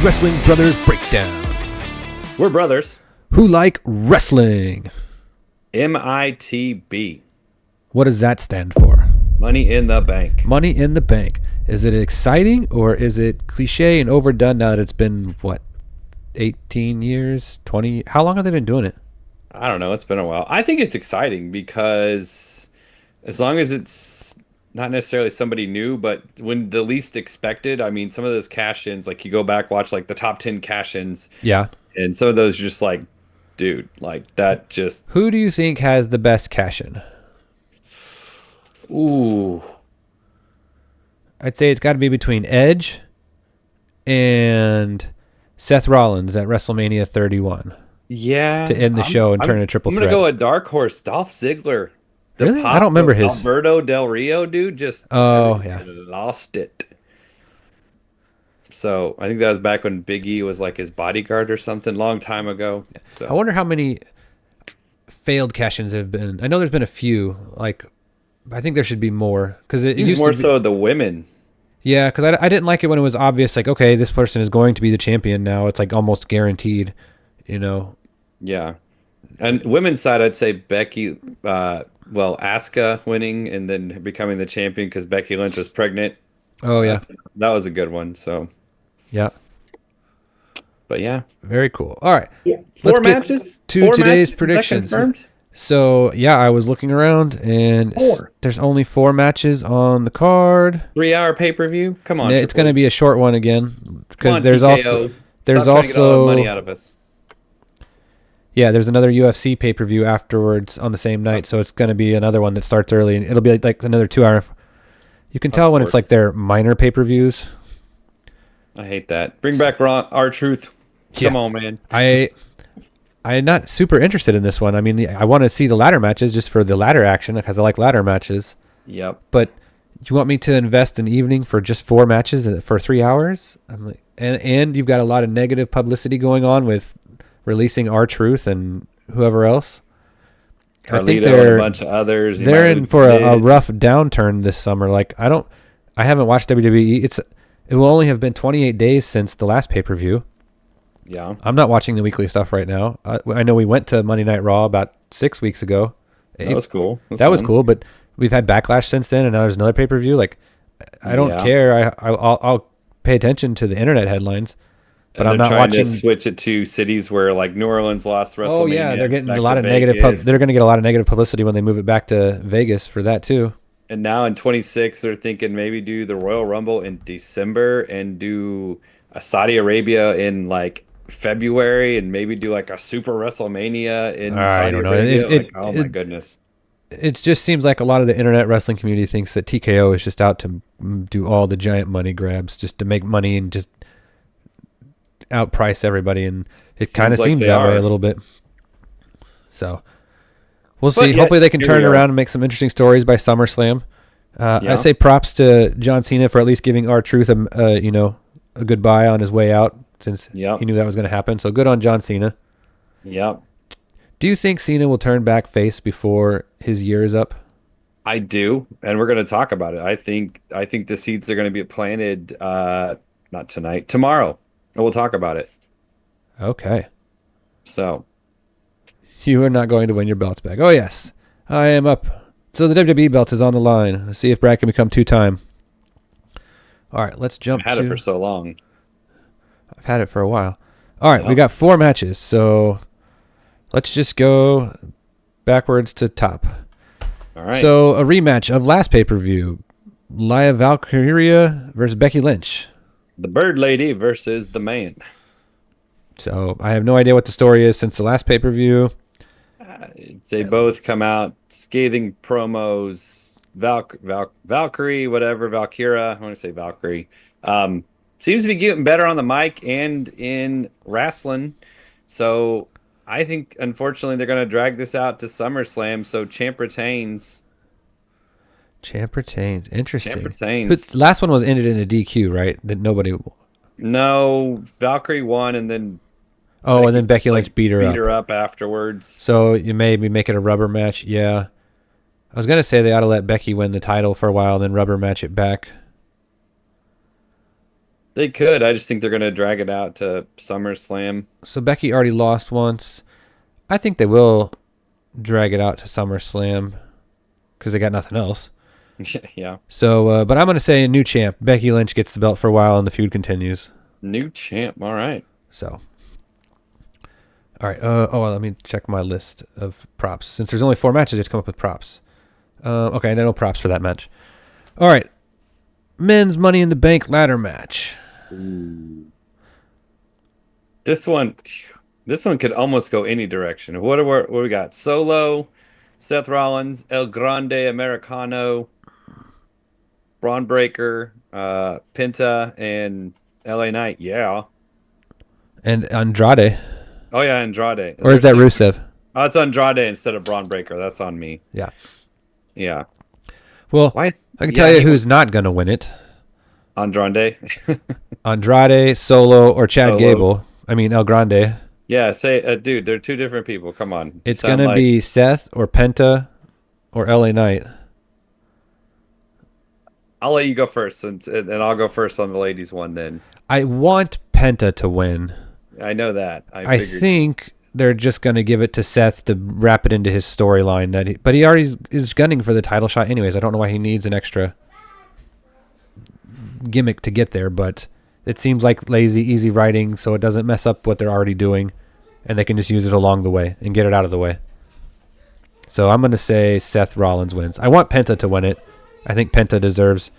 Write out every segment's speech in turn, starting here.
Wrestling Brothers Breakdown. We're brothers. Who like wrestling? MITB. What does that stand for? Money in the bank. Money in the Bank. Is it exciting or is it cliche and overdone now that it's been, 18 years? 20? How long have they been doing it? I don't know. It's been a while. I think it's exciting because as long as it's not necessarily somebody new, but when the least expected, I mean, some of those cash-ins, like you go back, watch like the top 10 cash-ins, Yeah. and some of those are just like, dude, like that just, Who do you think has the best cash-in? ooh. I'd say it's got to be between Edge and Seth Rollins at WrestleMania 31 Yeah. to end the show and turn a triple I'm threat. going to go a dark horse, Dolph Ziggler. The Really? I pop don't remember of his. Alberto Del Rio, dude, just Oh, yeah. lost it. So I think that was back when Big E was like his bodyguard or something, long time ago. So I wonder how many failed cash-ins have been. I know there's been a few. Like, I think there should be more because it Even used more to be, so the women. Yeah, because I didn't like it when it was obvious. Like, okay, this person is going to be the champion now. It's like almost guaranteed. You know. Yeah. And women's side, I'd say Becky, Asuka winning and then becoming the champion because Becky Lynch was pregnant. Oh yeah. That was a good one. So, Yeah. but yeah. Very cool. All right. Four Let's get matches? to Four today's matches? Is that predictions. confirmed? So yeah, I was looking around and there's only 4 matches on the card. 3-hour pay-per-view? Come on. It's going to be a short one again Come because on, there's TKO. also there's Stop trying to get all the money also out of us. yeah, there's another UFC pay-per-view afterwards on the same night, so it's going to be another one that starts early and it'll be like another 2-hour. You can tell when it's course. like their minor pay-per-views. I hate that. Bring back R-Truth. Come Yeah. on, man. I'm not super interested in this one. I mean, I want to see the ladder matches just for the ladder action because I like ladder matches. Yep. But you want me to invest an evening for just 4 matches for 3 hours? I'm like, and you've got a lot of negative publicity going on with releasing R-Truth and whoever else. I think Carlito and they're a bunch of others. You they're might in lose for a bids. rough downturn this summer. Like I haven't watched WWE. It will only have been 28 days since the last pay-per-view. Yeah. I'm not watching the weekly stuff right now. I know we went to Monday Night Raw about 6 weeks ago. That was cool. That was fun. cool, but we've had Backlash since then, and now there's another pay-per-view. Like, I don't Yeah. care. I'll pay attention to the internet headlines, but And I'm they're not trying watching. to switch it to cities where like New Orleans lost WrestleMania. Oh yeah, they're getting back a lot to of negative. Vegas. They're going to get a lot of negative publicity when they move it back to Vegas for that too. And now in 26, they're thinking maybe do the Royal Rumble in December and do a Saudi Arabia in like February and maybe do like a Super WrestleMania in I Saudi don't know. Arabia. Oh my goodness. It just seems like a lot of the internet wrestling community thinks that TKO is just out to do all the giant money grabs, just to make money and just outprice everybody, and it kind of Seems like seems they that way are. a little bit. So we'll But see. yet, Hopefully they can here turn we it are. around and make some interesting stories by SummerSlam. Yeah. I say props to John Cena for at least giving R-Truth a goodbye on his way out, since Yep. he knew that was going to happen. So good on John Cena. Yep. Do you think Cena will turn back face before his year is up? I do, and we're going to talk about it. I think the seeds are going to be planted not tonight, tomorrow. And we'll talk about it. Okay. So, You are not going to win your belts back. Oh, yes. I am up. So the WWE belt is on the line. Let's see if Brad can become 2-time. All right, let's jump I've had to... it for so long. I've had it for a while. All right, Yeah. we got 4 matches. So let's just go backwards to top. All right. So a rematch of last pay-per-view. Lia Valkyria versus Becky Lynch. The Bird Lady versus the Man. So I have no idea what the story is since the last pay-per-view. They both come out scathing promos. Valkyrie, whatever, Valkyra. I want to say Valkyrie. Seems to be getting better on the mic and in wrestling. So I think, unfortunately, they're going to drag this out to SummerSlam. So Champ retains. Champ retains. Interesting. Champ retains. Last one was ended in a DQ, right? That nobody... No, Valkyrie won, and then Oh, and then Becky Lynch beat her up. afterwards. So you maybe make it a rubber match. Yeah. I was going to say they ought to let Becky win the title for a while, then rubber match it back. They could. I just think they're going to drag it out to SummerSlam. So Becky already lost once. I think they will drag it out to SummerSlam because they got nothing else. Yeah. So, but I'm going to say a new champ. Becky Lynch gets the belt for a while and the feud continues. New champ. All right. So, all right. Well, let me check my list of props. Since there's only 4 matches, I have to come up with props. Okay, no props for that match. All right. Men's Money in the Bank ladder match. Ooh. This one could almost go any direction. What do we got? Solo, Seth Rollins, El Grande Americano, Braun Breaker, Penta, and LA Knight. Yeah. And Andrade. Oh yeah, Andrade. Or is that Rusev? Oh, it's Andrade instead of Braun Breaker. That's on me. Yeah. Yeah. Well, I can tell you who's not going to win it. Andrade. Andrade, Solo, or Chad Gable. I mean, El Grande. Yeah, say, dude, they're 2 different people. Come on. It's going to be Seth or Penta or LA Knight. I'll let you go first, and I'll go first on the ladies one then. I want Penta to win. I know that. I think they're just going to give it to Seth to wrap it into his storyline. But he already is gunning for the title shot anyways. I don't know why he needs an extra gimmick to get there, but it seems like lazy, easy writing, so it doesn't mess up what they're already doing, and they can just use it along the way and get it out of the way. So I'm going to say Seth Rollins wins. I want Penta to win it. I think Penta deserves,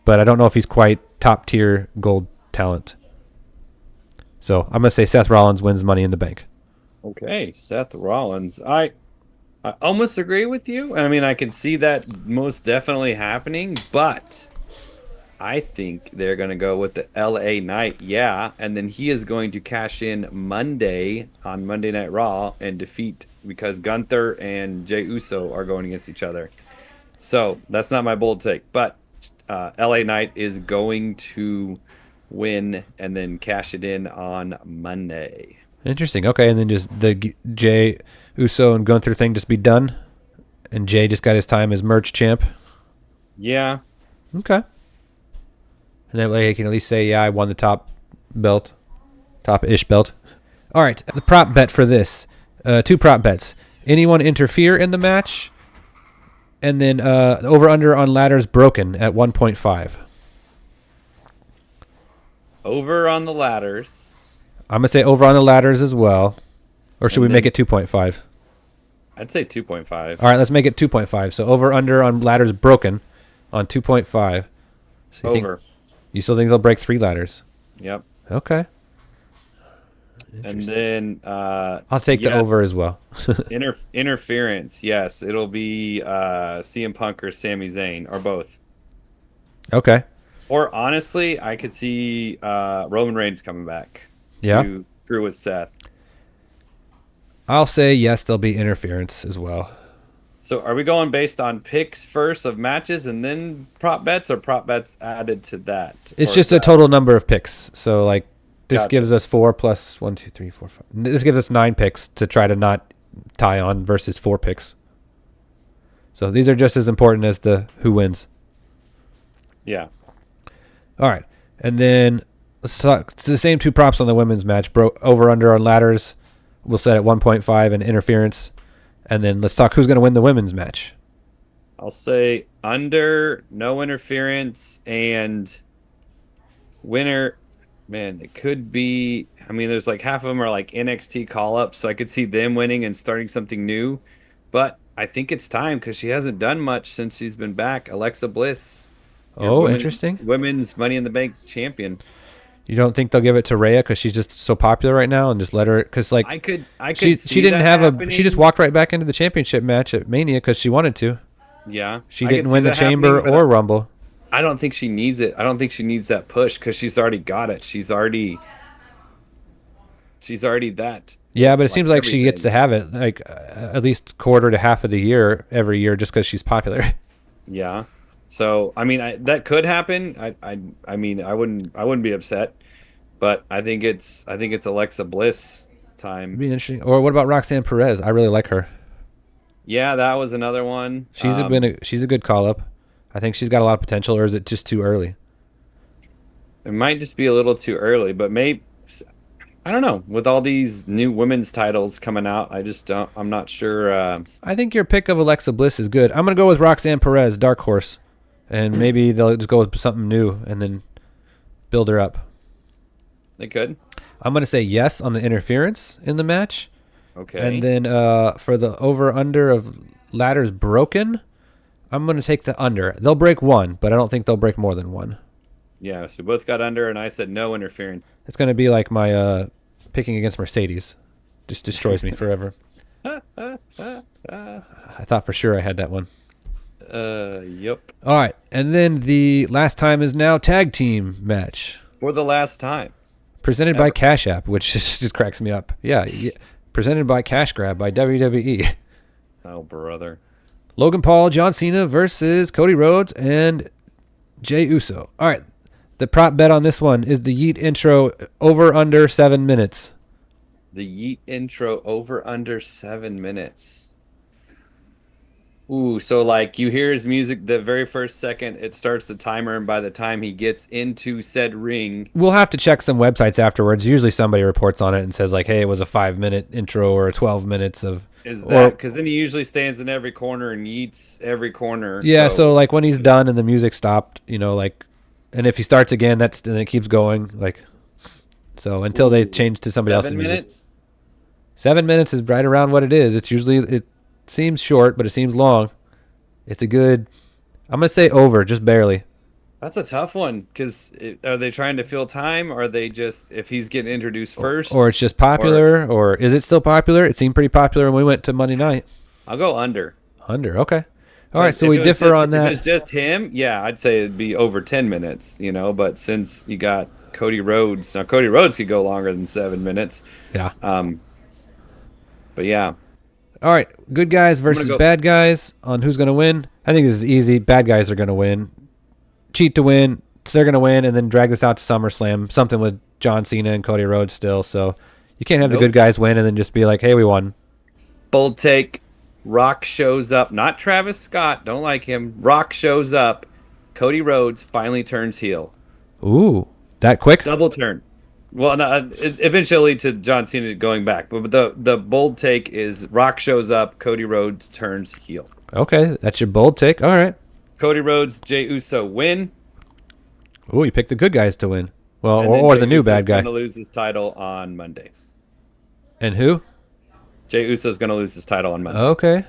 but I don't know if he's quite top-tier gold talent. So I'm going to say Seth Rollins wins Money in the Bank. Okay, Seth Rollins. I almost agree with you. I mean, I can see that most definitely happening, but I think they're going to go with the LA Knight, yeah, and then he is going to cash in Monday on Monday Night Raw and defeat, because Gunther and Jey Uso are going against each other. So that's not my bold take, but LA Knight is going to win and then cash it in on Monday. Interesting. Okay, and then just the Jey Uso and Gunther thing just be done, and Jey just got his time as merch champ. Yeah. Okay. And that way he can at least say, yeah, I won the top belt. Top-ish belt. All right, the prop bet for this. 2 prop bets. Anyone interfere in the match? And then over-under on ladders broken at 1.5. Over on the ladders. I'm going to say over on the ladders as well. Or should we make it 2.5? I'd say 2.5. All right, let's make it 2.5. So over-under on ladders broken on 2.5. So over. You still think they'll break 3 ladders? Yep. Okay. And then I'll take the over as well. Interference, yes. It'll be CM Punk or Sami Zayn, or both. Okay. Or honestly, I could see Roman Reigns coming back to screw with Seth. I'll say yes, there'll be interference as well. So are we going based on picks first of matches and then prop bets, or prop bets added to that? It's just a total number of picks. So like this Gotcha. gives us 4 plus 1, 2, 3, 4, 5. This gives us 9 picks to try to not tie on versus 4 picks. So these are just as important as the who wins. Yeah. All right. And then let's talk. It's the same 2 props on the women's match. Over under on ladders. We'll set at 1.5 and interference. And then let's talk who's going to win the women's match. I'll say under, no interference, and winner. Man, it could be. I mean, there's like half of them are like NXT call-ups, so I could see them winning and starting something new. But I think it's time because she hasn't done much since she's been back. Alexa Bliss. Interesting. Women's Money in the Bank champion. You don't think they'll give it to Rhea because she's just so popular right now, and just let her? Because like I could. She didn't have happening. She just walked right back into the championship match at Mania because she wanted to. Yeah. She didn't win the Chamber or Rumble. I don't think she needs it. I don't think she needs that push because she's already got it. She's already that. Yeah, but it seems like she gets to have it like at least quarter to half of the year every year just because she's popular. Yeah. So I mean, that could happen. I mean, I wouldn't be upset, but I think it's Alexa Bliss time. It'd be interesting. Or what about Roxanne Perez? I really like her. Yeah, that was another one. She's a good call up. I think she's got a lot of potential, or is it just too early? it might just be a little too early, but maybe I don't know. With all these new women's titles coming out, I just don't. I'm not sure. I think your pick of Alexa Bliss is good. I'm gonna go with Roxanne Perez, dark horse, and maybe they'll just go with something new and then build her up. They could. I'm gonna say yes on the interference in the match. Okay. And then for the over/under of ladders broken, I'm going to take the under. They'll break one, but I don't think they'll break more than one. Yeah, so we both got under, and I said no interfering. It's going to be like my picking against Mercedes. Just destroys me forever. I thought for sure I had that one. Yep. All right, and then the last time is now tag team match. For the last time. Presented by Cash App, which just cracks me up. Yeah. Presented by Cash Grab by WWE. Oh, brother. Logan Paul, John Cena versus Cody Rhodes and Jey Uso. All right. The prop bet on this one is the Yeet intro over under 7 minutes. The Yeet intro over under 7 minutes. Ooh, so like you hear his music the very first second, it starts the timer, and by the time he gets into said ring. We'll have to check some websites afterwards. Usually somebody reports on it and says like, hey, it was a 5-minute intro or 12 minutes of. Is that because then he usually stands in every corner and yeets every corner. Yeah, so like when he's done and the music stopped, like, and if he starts again, then it keeps going. Like, so until they change to somebody else's music. 7 minutes is right around what it is. It's usually, it seems short, but it seems long. It's a good, I'm going to say over, just barely. That's a tough one because are they trying to fill time? Or are they just, if he's getting introduced first? Or it's just popular, or is it still popular? It seemed pretty popular when we went to Monday night. I'll go under. Under, okay. All right, so we differ on that. If it's just him, yeah, I'd say it'd be over 10 minutes, but since you got Cody Rhodes, now Cody Rhodes could go longer than 7 minutes. Yeah. But yeah. All right, good guys versus bad guys on who's going to win. I think this is easy. Bad guys are going to win. Cheat to win. So they're going to win and then drag this out to SummerSlam. Something with John Cena and Cody Rhodes still. So you can't have the good guys win and then just be like, hey, we won. Bold take. Rock shows up. Not Travis Scott. Don't like him. Rock shows up. Cody Rhodes finally turns heel. Ooh, that quick? Double turn. Well, no, eventually to John Cena going back. But the bold take is Rock shows up. Cody Rhodes turns heel. Okay, that's your bold take. All right. Cody Rhodes, Jey Uso win. Ooh, you picked the good guys to win. Well, or the new bad guy. Going to lose his title on Monday. And who? Jey Uso's going to lose his title on Monday. Okay.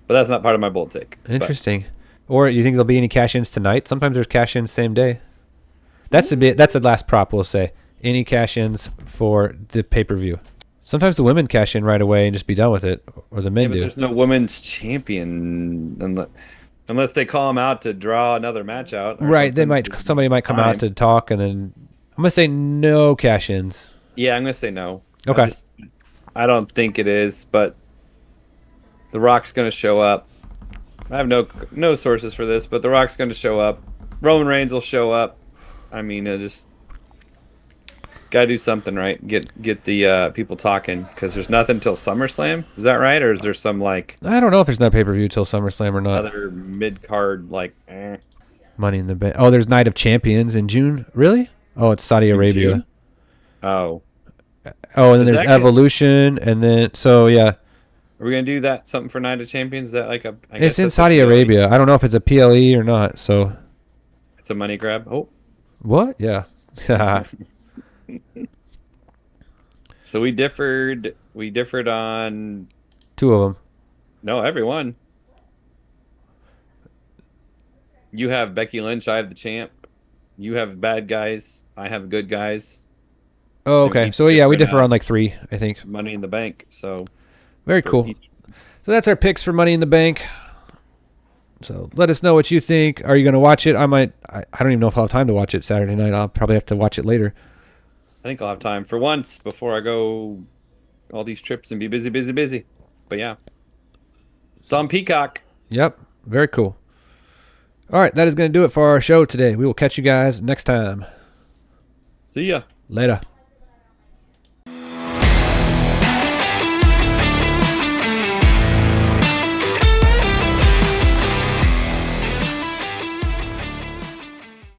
But that's not part of my bold take. Interesting. Or you think there'll be any cash-ins tonight? Sometimes there's cash-ins same day. That's the last prop we'll say. Any cash-ins for the pay-per-view. Sometimes the women cash in right away and just be done with it, or the men do. There's no women's champion unless they call him out to draw another match out. Right, somebody might come out to talk, and then I'm gonna say no cash-ins. Yeah, I'm gonna say no. Okay. I don't think it is, but The Rock's gonna show up. I have no sources for this, but The Rock's gonna show up. Roman Reigns will show up. I mean, just gotta do something, right? Get the people talking, because there's nothing until SummerSlam. Is that right, or is there some like? I don't know if there's no pay-per-view till SummerSlam or not. Other mid-card like. Money in the Bank. Oh, there's Night of Champions in June. Really? Oh, it's Saudi Arabia. June? Oh, and then there's Evolution, and then yeah. Are we gonna do that? Something for Night of Champions? Is that like it's in Saudi Arabia. I don't know if it's a PLE or not. So. It's a money grab. Oh. What? Yeah. So we differed. We differed on 2 of them. No, everyone. You have Becky Lynch. I have the champ. You have bad guys. I have good guys. Oh, okay. So yeah, we differ on like 3, I think. Money in the Bank. So very cool. So that's our picks for Money in the Bank. So let us know what you think. Are you going to watch it? I don't even know if I'll have time to watch it Saturday night. I'll probably have to watch it later. I think I'll have time for once before I go all these trips and be busy. But yeah. It's on Peacock. Yep. Very cool. All right. That is going to do it for our show today. We will catch you guys next time. See ya. Later.